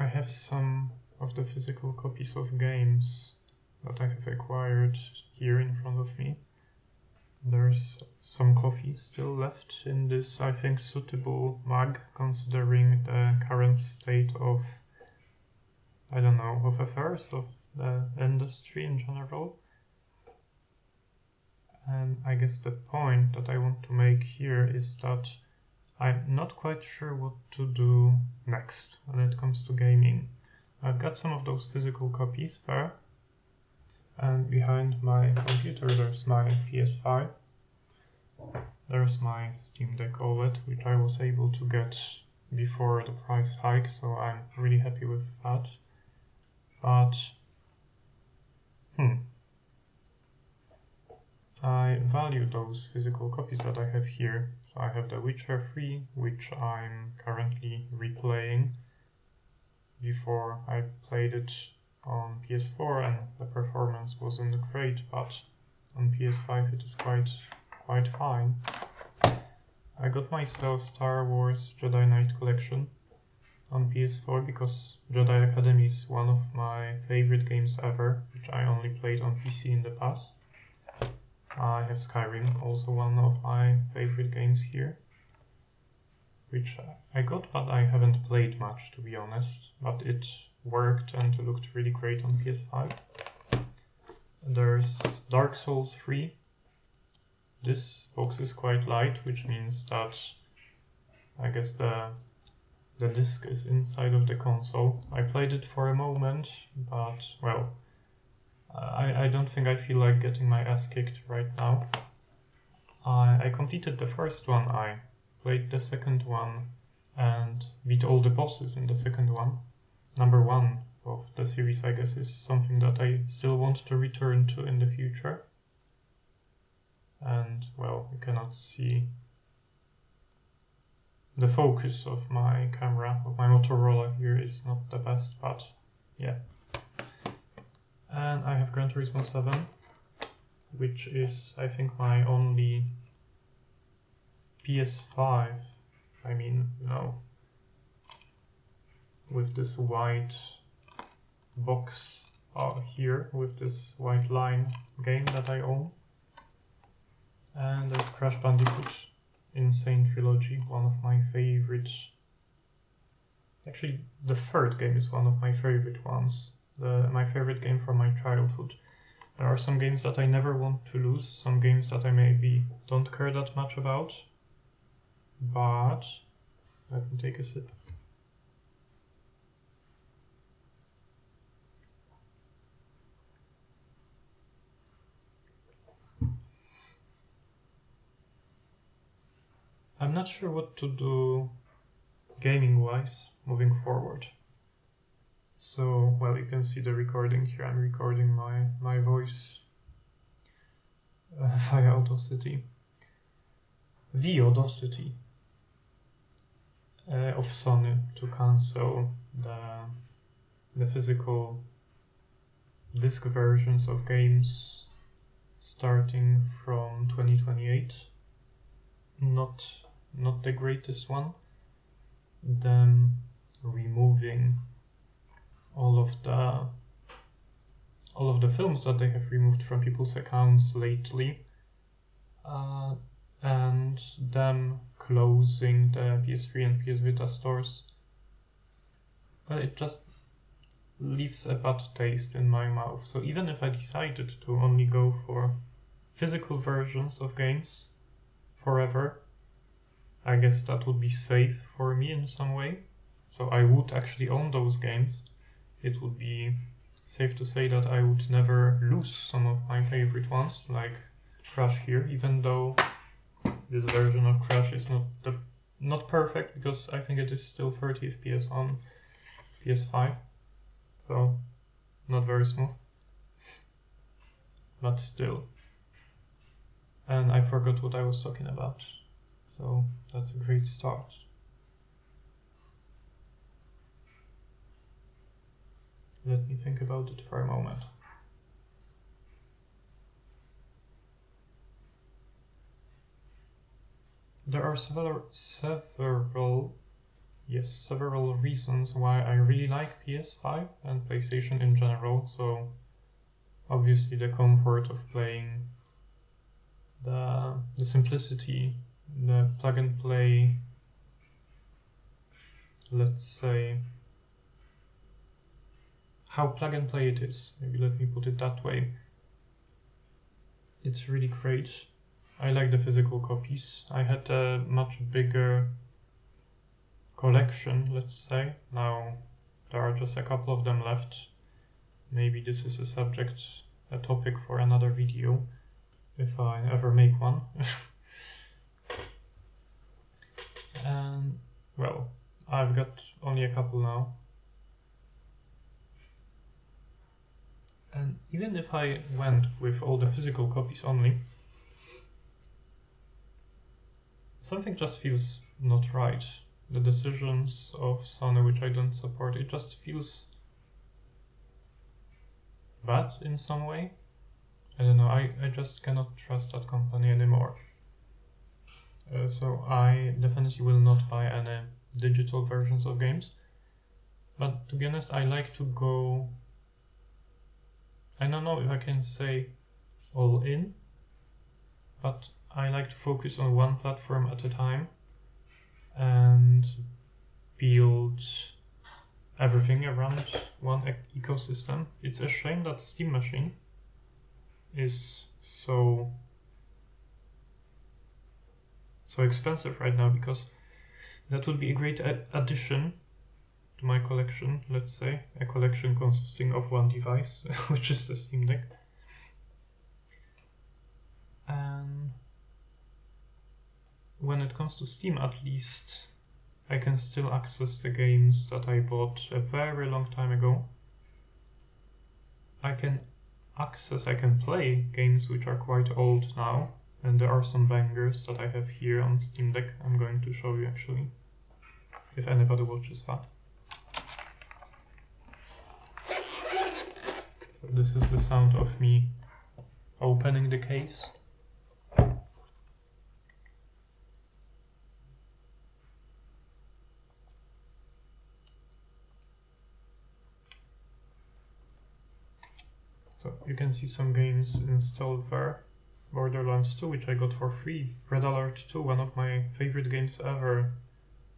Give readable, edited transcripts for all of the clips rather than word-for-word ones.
I have some of the physical copies of games that I have acquired here in front of me. There's some coffee still left in this, I think, suitable mug, considering the current state of, I don't know, of affairs, of the industry in general. And I guess the point that I want to make here is that I'm not quite sure what to do next when it comes to gaming. I've got some of those physical copies there, and behind my computer there's my PS5. There's my Steam Deck OLED, which I was able to get before the price hike, so I'm really happy with that. But I value those physical copies that I have here. So I have The Witcher 3, which I'm currently replaying. Before I played it on PS4 and the performance wasn't great, but on PS5 it is quite fine. I got myself Star Wars Jedi Knight Collection on PS4 because Jedi Academy is one of my favorite games ever, which I only played on PC in the past. I have Skyrim, also one of my favorite games here, which I got but I haven't played much, to be honest, but it worked and looked really great on PS5. There's Dark Souls 3. This box is quite light, which means that I guess the disc is inside of the console. I played it for a moment, but well, I don't think I feel like getting my ass kicked right now. I completed the first one, I played the second one, and beat all the bosses in the second one. Number 1 of the series, I guess, is something that I still want to return to in the future. And, well, you cannot see the focus of my camera, of my Motorola here is not the best, but yeah. And I have Gran Turismo 7, which is, I think, my only PS5, I mean, you know, with this white box here, with this white line game that I own. And there's Crash Bandicoot Insane Trilogy, one of my favorites. Actually, the third game is one of my favorite ones. My favorite game from my childhood. There are some games that I never want to lose, some games that I maybe don't care that much about. But let me take a sip. I'm not sure what to do gaming-wise moving forward. So, well, you can see the recording here. I'm recording my voice via Audacity. The Audacity of Sony to cancel the physical disc versions of games starting from 2028. Not the greatest one. Them removing all of the films that they have removed from people's accounts lately, and them closing the PS3 and PS Vita stores. Well, it just leaves a bad taste in my mouth. So even if I decided to only go for physical versions of games forever, I guess that would be safe for me in some way. So I would actually own those games. It would be safe to say that I would never lose some of my favorite ones, like Crash here, even though this version of Crash is not perfect, because I think it is still 30 FPS on PS5, so not very smooth, but still. And I forgot what I was talking about, so that's a great start. Let me think about it for a moment. There are several yes, several reasons why I really like PS5 and PlayStation in general. So obviously the comfort of playing, the simplicity, the plug and play, let's say, how plug and play it is. Maybe let me put it that way. It's really great. I like the physical copies. I had a much bigger collection, let's say. Now there are just a couple of them left. Maybe this is a topic for another video, if I ever make one. And, well, I've got only a couple now. And even if I went with all the physical copies only, something just feels not right. The decisions of Sony, which I don't support, it just feels bad in some way. I don't know, I just cannot trust that company anymore. So I definitely will not buy any digital versions of games. But to be honest, I like to go, I don't know if I can say all in, but I like to focus on one platform at a time and build everything around one ecosystem. It's a shame that Steam Machine is so expensive right now, because that would be a great addition to my collection, let's say, a collection consisting of one device, which is the Steam Deck. And when it comes to Steam, at least, I can still access the games that I bought a very long time ago. I can play games which are quite old now, and there are some bangers that I have here on Steam Deck. I'm going to show you actually, if anybody watches that. So this is the sound of me opening the case. So you can see some games installed there. Borderlands 2, which I got for free. Red Alert 2, one of my favorite games ever.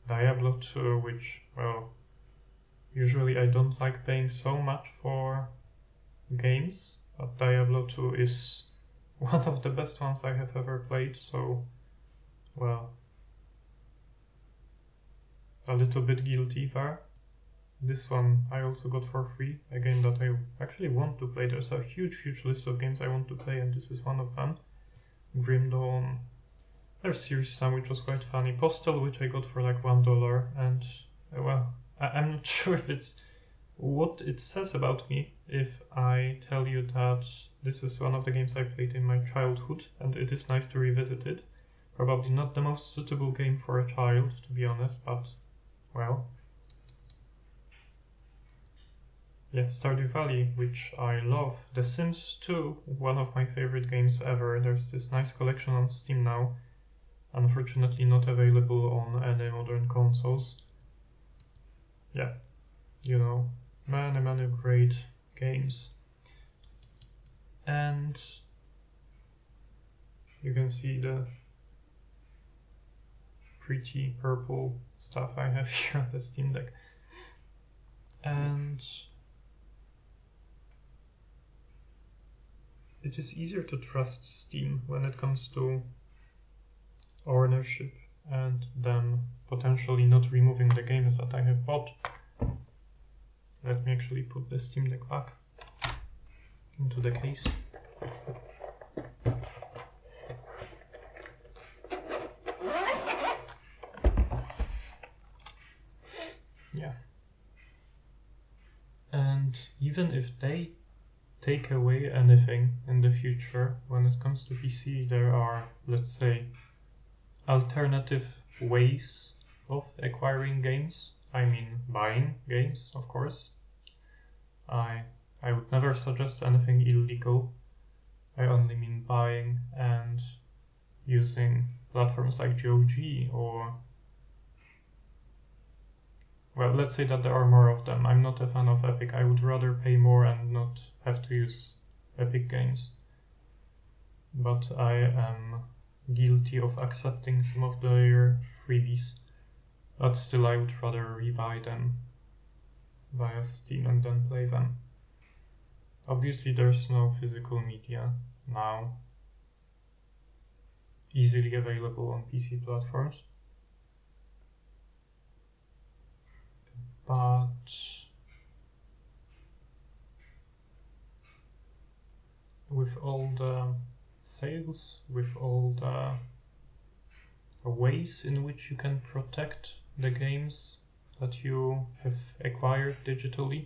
Diablo 2, which, well, usually I don't like paying so much for games, but Diablo 2 is one of the best ones I have ever played, so, well, a little bit guilty there. This one I also got for free, a game that I actually want to play. There's a huge list of games I want to play, and this is one of them. Grim Dawn. There's Serious Sam, which was quite funny. Postal, which I got for like $1, and well, I'm not sure if it's what it says about me if I tell you that this is one of the games I played in my childhood, and it is nice to revisit it. Probably not the most suitable game for a child, to be honest, but, well. Yeah, Stardew Valley, which I love. The Sims 2, one of my favorite games ever. There's this nice collection on Steam now. Unfortunately not available on any modern consoles. Yeah, you know, many great games. And you can see the pretty purple stuff I have here on the Steam Deck. And it is easier to trust Steam when it comes to ownership and then potentially not removing the games that I have bought. Let me actually put the Steam Deck back into the case. Yeah. And even if they take away anything in the future, when it comes to PC, there are, let's say, alternative ways of acquiring games. I mean, buying games, of course. I would never suggest anything illegal. I only mean buying and using platforms like GOG or well, let's say that there are more of them. I'm not a fan of Epic. I would rather pay more and not have to use Epic Games. But I am guilty of accepting some of their freebies. But still, I would rather rebuy them via Steam and then play them. Obviously, there's no physical media now easily available on PC platforms. But with all the sales, with all the ways in which you can protect the games that you have acquired digitally,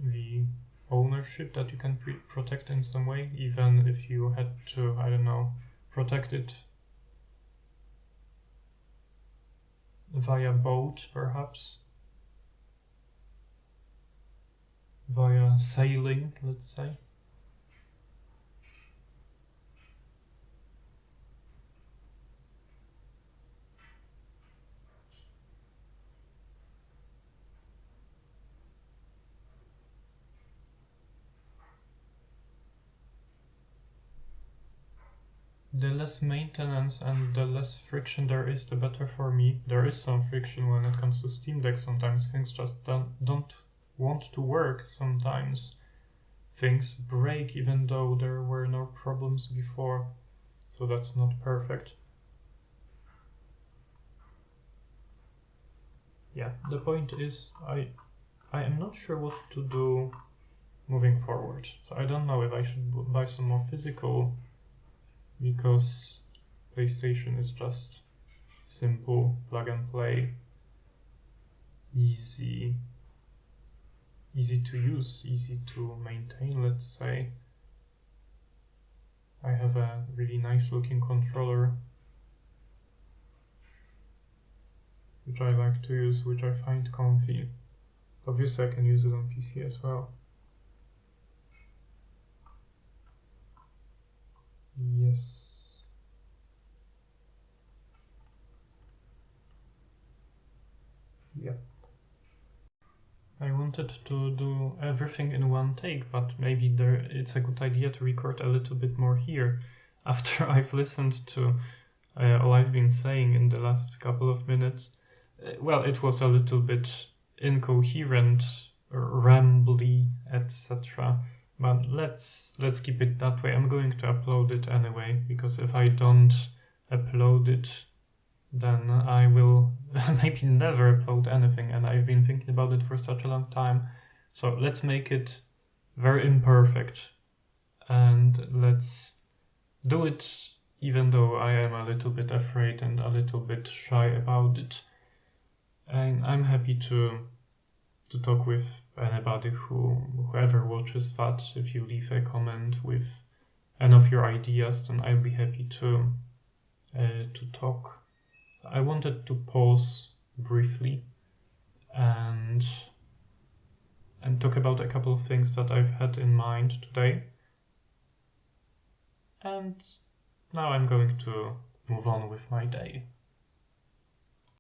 the ownership that you can protect in some way, even if you had to, I don't know, protect it via boat, perhaps, via sailing, let's say. The less maintenance and the less friction there is, the better for me. There is some friction when it comes to Steam Deck. Sometimes things just don't want to work. Sometimes things break even though there were no problems before. So that's not perfect. Yeah, the point is I am not sure what to do moving forward. So I don't know if I should buy some more physical, because PlayStation is just simple, plug and play, easy to use, easy to maintain, let's say. I have a really nice looking controller which I like to use, which I find comfy. Obviously I can use it on PC as well. Yes. Yep. I wanted to do everything in one take, but maybe it's a good idea to record a little bit more here after I've listened to all I've been saying in the last couple of minutes. Well, it was a little bit incoherent, rambly, etc. But let's keep it that way. I'm going to upload it anyway, because if I don't upload it, then I will maybe never upload anything, and I've been thinking about it for such a long time. So let's make it very imperfect, and let's do it even though I am a little bit afraid and a little bit shy about it. And I'm happy to talk with anybody whoever watches that. If you leave a comment with any of your ideas, then I'll be happy to talk. I wanted to pause briefly and talk about a couple of things that I've had in mind today. And now I'm going to move on with my day.